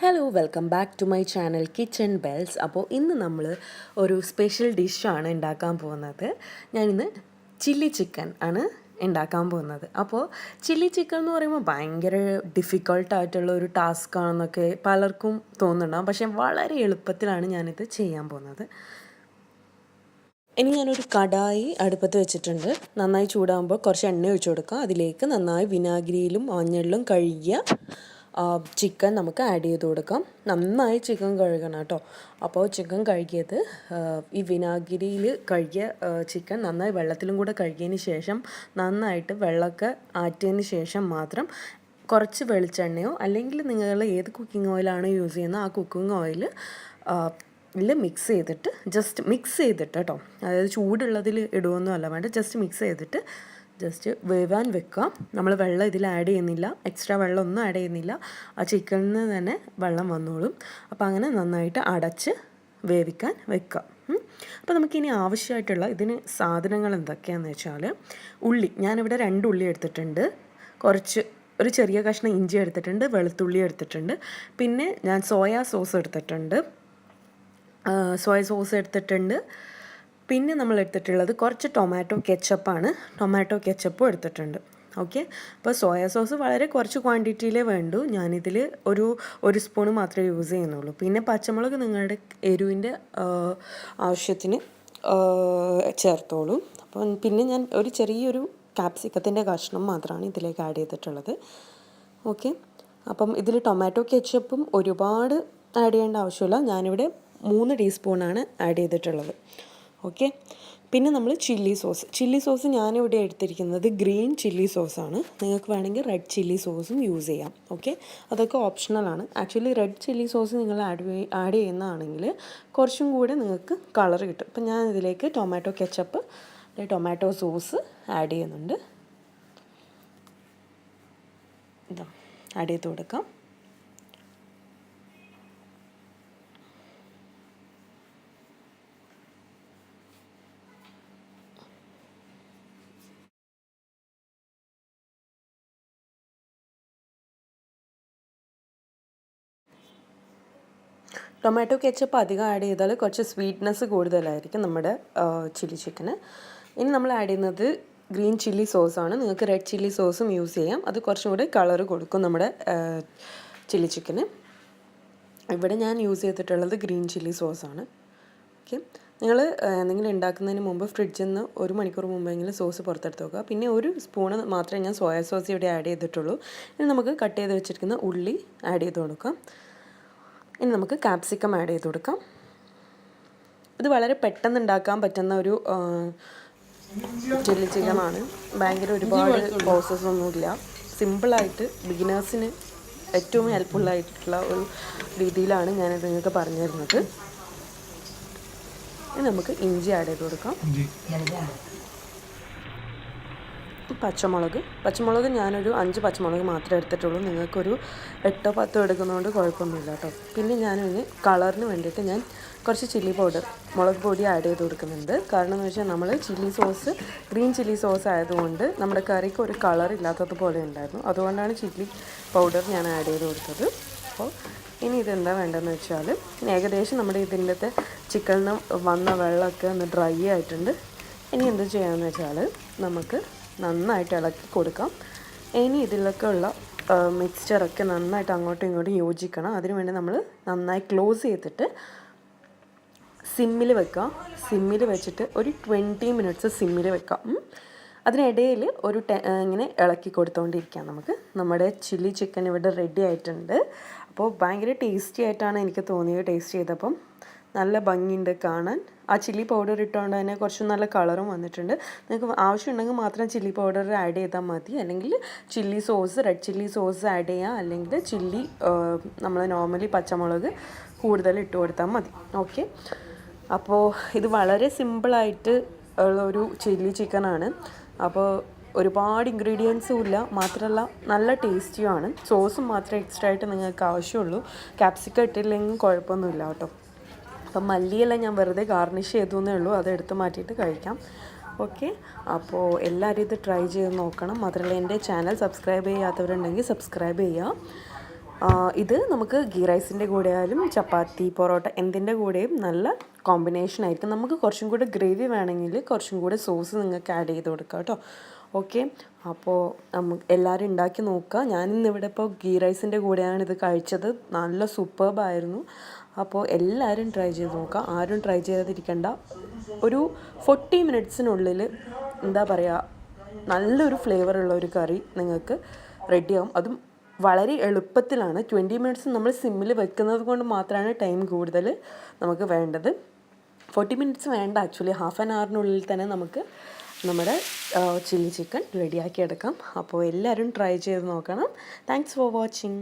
Hello welcome back to my channel Kitchen Bells. അപ്പോൾ ഇന്ന് നമ്മൾ ഒരു സ്പെഷ്യൽ ഡിഷാണ് ഉണ്ടാക്കാൻ പോകുന്നത്. ഞാനിന്ന് ചില്ലി ചിക്കൻ ആണ് ഉണ്ടാക്കാൻ പോകുന്നത്. അപ്പോൾ ചില്ലി ചിക്കൻ എന്ന് പറയുമ്പോൾ ഭയങ്കര ഡിഫിക്കൾട്ടായിട്ടുള്ള ഒരു ടാസ്ക് ആണെന്നൊക്കെ പലർക്കും തോന്നുന്നുണ്ടാകും. പക്ഷേ വളരെ എളുപ്പത്തിലാണ് ഞാനിത് ചെയ്യാൻ പോകുന്നത്. ഇനി ഞാനൊരു കടായി അടുപ്പത്ത് വെച്ചിട്ടുണ്ട്. നന്നായി ചൂടാകുമ്പോൾ കുറച്ച് എണ്ണ ഒഴിച്ചു കൊടുക്കുക. അതിലേക്ക് നന്നായി വിനാഗിരിയിലും മഞ്ഞളിലും കഴുകിയ ചിക്കൻ നമുക്ക് ആഡ് ചെയ്ത് കൊടുക്കാം. നന്നായി ചിക്കൻ കഴുകണം കേട്ടോ. അപ്പോൾ ചിക്കൻ കഴുകിയത് ഈ വിനാഗിരിയിൽ കഴുകിയ ചിക്കൻ നന്നായി വെള്ളത്തിലും കൂടെ കഴുകിയതിന് ശേഷം നന്നായിട്ട് വെള്ളമൊക്കെ ആറ്റിയതിന് ശേഷം മാത്രം കുറച്ച് വെളിച്ചെണ്ണയോ അല്ലെങ്കിൽ നിങ്ങൾ ഏത് കുക്കിംഗ് ഓയിലാണോ യൂസ് ചെയ്യുന്നത് ആ കുക്കിംഗ് ഓയിൽ മിക്സ് ചെയ്തിട്ട് കേട്ടോ, അതായത് ചൂടുള്ളതിൽ ഇടുകയൊന്നും അല്ല വേണ്ട, മിക്സ് ചെയ്തിട്ട് വേവാൻ വെക്കുക. നമ്മൾ വെള്ളം ഇതിൽ ആഡ് ചെയ്യുന്നില്ല, എക്സ്ട്രാ വെള്ളം ഒന്നും ആഡ് ചെയ്യുന്നില്ല. ആ ചിക്കനിൽ നിന്ന് തന്നെ വെള്ളം വന്നോളും. അപ്പോൾ അങ്ങനെ നന്നായിട്ട് അടച്ച് വേവിക്കാൻ വെക്കുക. അപ്പോൾ നമുക്കിനി ആവശ്യമായിട്ടുള്ള ഇതിന് സാധനങ്ങൾ എന്തൊക്കെയാണെന്ന് വെച്ചാൽ, ഉള്ളി ഞാനിവിടെ 2 ഉള്ളി എടുത്തിട്ടുണ്ട്, ഒരു ചെറിയ കഷ്ണം ഇഞ്ചി എടുത്തിട്ടുണ്ട്, വെളുത്തുള്ളി എടുത്തിട്ടുണ്ട്, പിന്നെ ഞാൻ സോയാ സോസ് എടുത്തിട്ടുണ്ട്, പിന്നെ നമ്മൾ എടുത്തിട്ടുള്ളത് കുറച്ച് ടൊമാറ്റോ കെച്ചപ്പും എടുത്തിട്ടുണ്ട്. ഓക്കെ, അപ്പോൾ സോയാ സോസ് വളരെ കുറച്ച് ക്വാണ്ടിറ്റിയിലേ വേണ്ടൂ. ഞാനിതിൽ ഒരു സ്പൂൺ മാത്രമേ യൂസ് ചെയ്യുന്നുള്ളൂ. പിന്നെ പച്ചമുളക് നിങ്ങളുടെ എരിവിൻ്റെ ആവശ്യത്തിന് ചേർത്തോളൂ. അപ്പം പിന്നെ ഞാൻ ഒരു ചെറിയൊരു ക്യാപ്സിക്കത്തിൻ്റെ കഷ്ണം മാത്രമാണ് ഇതിലേക്ക് ആഡ് ചെയ്തിട്ടുള്ളത്. ഓക്കെ, അപ്പം ഇതിൽ ടൊമാറ്റോ കെച്ചപ്പും ഒരുപാട് ആഡ് ചെയ്യേണ്ട ആവശ്യമില്ല. ഞാനിവിടെ 3 ടീസ്പൂണാണ് ആഡ് ചെയ്തിട്ടുള്ളത്. ഓക്കെ, പിന്നെ നമ്മൾ ചില്ലി സോസ് ഞാനിവിടെ എടുത്തിരിക്കുന്നത് ഗ്രീൻ ചില്ലി സോസാണ്. നിങ്ങൾക്ക് വേണമെങ്കിൽ റെഡ് ചില്ലി സോസും യൂസ് ചെയ്യാം. ഓക്കെ, അതൊക്കെ ഓപ്ഷണലാണ്. ആക്ച്വലി റെഡ് ചില്ലി സോസ് നിങ്ങൾ ആഡ് ചെയ്യുന്നതാണെങ്കിൽ കുറച്ചും കൂടെ നിങ്ങൾക്ക് കളർ കിട്ടും. അപ്പം ഞാൻ ഇതിലേക്ക് ടൊമാറ്റോ സോസ് ആഡ് ചെയ്യുന്നുണ്ട്. ഇതാ ആഡ് ചെയ്ത് കൊടുക്കാം. ടൊമാറ്റോ കെച്ചപ്പ് അധികം ആഡ് ചെയ്താൽ കുറച്ച് സ്വീറ്റ്നെസ് കൂടുതലായിരിക്കും നമ്മുടെ ചില്ലി ചിക്കന്. ഇനി നമ്മൾ ആഡ് ചെയ്യുന്നത് ഗ്രീൻ ചില്ലി സോസാണ്. നിങ്ങൾക്ക് റെഡ് ചില്ലി സോസും യൂസ് ചെയ്യാം, അത് കുറച്ചും കൂടി കളർ കൊടുക്കും നമ്മുടെ ചില്ലി ചിക്കന്. ഇവിടെ ഞാൻ യൂസ് ചെയ്തിട്ടുള്ളത് ഗ്രീൻ ചില്ലി സോസാണ്. ഓക്കെ, നിങ്ങൾ എന്തെങ്കിലും ഉണ്ടാക്കുന്നതിന് മുമ്പ് ഫ്രിഡ്ജിൽ നിന്ന് 1 മണിക്കൂർ മുമ്പെങ്കിലും സോസ് പുറത്തെടുത്ത് വെക്കുക. പിന്നെ 1 സ്പൂണ് മാത്രമേ ഞാൻ സോയാ സോസ് ഇവിടെ ആഡ് ചെയ്തിട്ടുള്ളൂ. ഇനി നമുക്ക് കട്ട് ചെയ്ത് വെച്ചിരിക്കുന്ന ഉള്ളി ആഡ് ചെയ്ത് കൊടുക്കാം. ഇനി നമുക്ക് ക്യാപ്സിക്കം ആഡ് ചെയ്ത് കൊടുക്കാം. ഇത് വളരെ പെട്ടെന്ന് ഉണ്ടാക്കാൻ പറ്റുന്ന ഒരു ചില്ലി ചിക്കനാണ്. ഭയങ്കര ഒരുപാട് പ്രോസസ്സൊന്നുമില്ല. സിമ്പിളായിട്ട് ബിഗിനേഴ്സിന് ഏറ്റവും ഹെൽപ്ഫുള്ളായിട്ടുള്ള ഒരു രീതിയിലാണ് ഞാനിത് നിങ്ങൾക്ക് പറഞ്ഞു തരുന്നത്. ഇനി നമുക്ക് ഇഞ്ചി ആഡ് ചെയ്ത് കൊടുക്കാം. പച്ചമുളക് ഞാനൊരു 5 പച്ചമുളക് മാത്രമേ എടുത്തിട്ടുള്ളൂ. നിങ്ങൾക്കൊരു 8 10 എടുക്കുന്നതുകൊണ്ട് കുഴപ്പമൊന്നുമില്ല കേട്ടോ. പിന്നെ ഞാനിന് കളറിന് വേണ്ടിയിട്ട് ഞാൻ കുറച്ച് മുളക് പൊടി ആഡ് ചെയ്ത് കൊടുക്കുന്നുണ്ട്. കാരണം എന്ന് വെച്ചാൽ നമ്മൾ ഗ്രീൻ ചില്ലി സോസ് ആയതുകൊണ്ട് നമ്മുടെ കറിക്ക് ഒരു കളർ ഇല്ലാത്തതുപോലെ ഉണ്ടായിരുന്നു. അതുകൊണ്ടാണ് ചില്ലി പൗഡർ ഞാൻ ആഡ് ചെയ്ത് കൊടുത്തത്. അപ്പോൾ ഇനി ഇതെന്താ വേണ്ടതെന്ന് വെച്ചാൽ, ഏകദേശം നമ്മുടെ ഇതിൻ്റെ ചിക്കനിന് വന്ന വെള്ളമൊക്കെ ഒന്ന് ഡ്രൈ ആയിട്ടുണ്ട്. ഇനി എന്ത് ചെയ്യാമെന്ന് വെച്ചാൽ നമുക്ക് നന്നായിട്ട് ഇളക്കി കൊടുക്കാം. ഇനി ഇതിലൊക്കെ ഉള്ള മിക്സ്ചറൊക്കെ നന്നായിട്ട് അങ്ങോട്ടും ഇങ്ങോട്ടും യോജിക്കണം. അതിനുവേണ്ടി നമ്മൾ നന്നായി ക്ലോസ് ചെയ്തിട്ട് സിമ്മിൽ വെച്ചിട്ട് ഒരു 20 മിനിറ്റ്സ് സിമ്മിൽ വെക്കാം. അതിനിടയിൽ ഇങ്ങനെ ഇളക്കി കൊടുത്തുകൊണ്ടിരിക്കാം. നമ്മുടെ ചില്ലി ചിക്കൻ ഇവിടെ റെഡി ആയിട്ടുണ്ട്. അപ്പോൾ ഭയങ്കര ടേസ്റ്റി ആയിട്ടാണ് എനിക്ക് തോന്നിയത്. ടേസ്റ്റ് ചെയ്തപ്പം നല്ല ഭംഗിയുണ്ട് കാണാൻ. ആ ചില്ലി പൗഡർ ഇട്ടുകൊണ്ട് തന്നെ കുറച്ച് നല്ല കളറും വന്നിട്ടുണ്ട്. നിങ്ങൾക്ക് ആവശ്യമുണ്ടെങ്കിൽ മാത്രം ചില്ലി പൗഡർ ആഡ് ചെയ്താൽ മതി. അല്ലെങ്കിൽ റെഡ് ചില്ലി സോസ് ആഡ് ചെയ്യാം. അല്ലെങ്കിൽ നമ്മൾ നോർമലി പച്ചമുളക് കൂടുതൽ ഇട്ട് കൊടുത്താൽ മതി. ഓക്കെ, അപ്പോൾ ഇത് വളരെ സിമ്പിളായിട്ട് ഉള്ളൊരു ചില്ലി ചിക്കനാണ്. അപ്പോൾ ഒരുപാട് ഇൻഗ്രീഡിയൻസും ഇല്ല, മാത്രമല്ല നല്ല ടേസ്റ്റിയുമാണ്. സോസും മാത്രമേ എക്സ്ട്രാ ആയിട്ട് നിങ്ങൾക്ക് ആവശ്യമുള്ളൂ. ക്യാപ്സിക്കം ഇട്ടില്ലെങ്കിൽ കുഴപ്പമൊന്നുമില്ല കേട്ടോ. അപ്പം മല്ലിയെല്ലാം ഞാൻ വെറുതെ ഗാർണിഷ് ചെയ്തേ ഉള്ളൂ, അത് എടുത്ത് മാറ്റിയിട്ട് കഴിക്കാം. ഓക്കെ, അപ്പോൾ എല്ലാവരും ഇത് ട്രൈ ചെയ്ത് നോക്കണം. മാത്രമല്ല എൻ്റെ ചാനൽ സബ്സ്ക്രൈബ് ചെയ്യാത്തവരുണ്ടെങ്കിൽ സബ്സ്ക്രൈബ് ചെയ്യുക. ഇത് നമുക്ക് ഗീ റൈസിൻ്റെ കൂടെ ആയാലും ചപ്പാത്തി പൊറോട്ട എന്തിൻ്റെ കൂടെയും നല്ല കോമ്പിനേഷൻ ആയിരിക്കും. നമുക്ക് കുറച്ചും കൂടെ ഗ്രേവി വേണമെങ്കിൽ കുറച്ചും കൂടെ സോസ് നിങ്ങൾക്ക് ആഡ് ചെയ്ത് കൊടുക്കാം കേട്ടോ. ഓക്കെ, അപ്പോൾ എല്ലാവരും ഉണ്ടാക്കി നോക്കുക. ഞാനിന്നിവിടെ ഇപ്പോൾ ഗീ റൈസിൻ്റെ കൂടെയാണ് ഇത് കഴിച്ചത്. നല്ല സൂപ്പർബായിരുന്നു. അപ്പോൾ എല്ലാവരും ട്രൈ ചെയ്ത് നോക്കുക, ആരും ട്രൈ ചെയ്യാതിരിക്കണ്ട. ഒരു 40 മിനിറ്റ്സിനുള്ളിൽ എന്താ പറയുക, നല്ലൊരു ഫ്ലേവറുള്ള ഒരു കറി നിങ്ങൾക്ക് റെഡിയാവും. അതും വളരെ എളുപ്പത്തിലാണ്. 20 മിനിറ്റ്സ് നമ്മൾ സിമ്മിൽ വെക്കുന്നത് കൊണ്ട് മാത്രമാണ് ടൈം കൂടുതൽ നമുക്ക് വേണ്ടത്. 40 മിനിറ്റ്സ് വേണ്ട, ആക്ച്വലി ഹാഫ് ആൻ അവറിനുള്ളിൽ തന്നെ നമുക്ക് നമ്മുടെ ചില്ലി ചിക്കൻ റെഡിയാക്കി എടുക്കാം. അപ്പോൾ എല്ലാവരും ട്രൈ ചെയ്ത് നോക്കണം. Thanks for watching.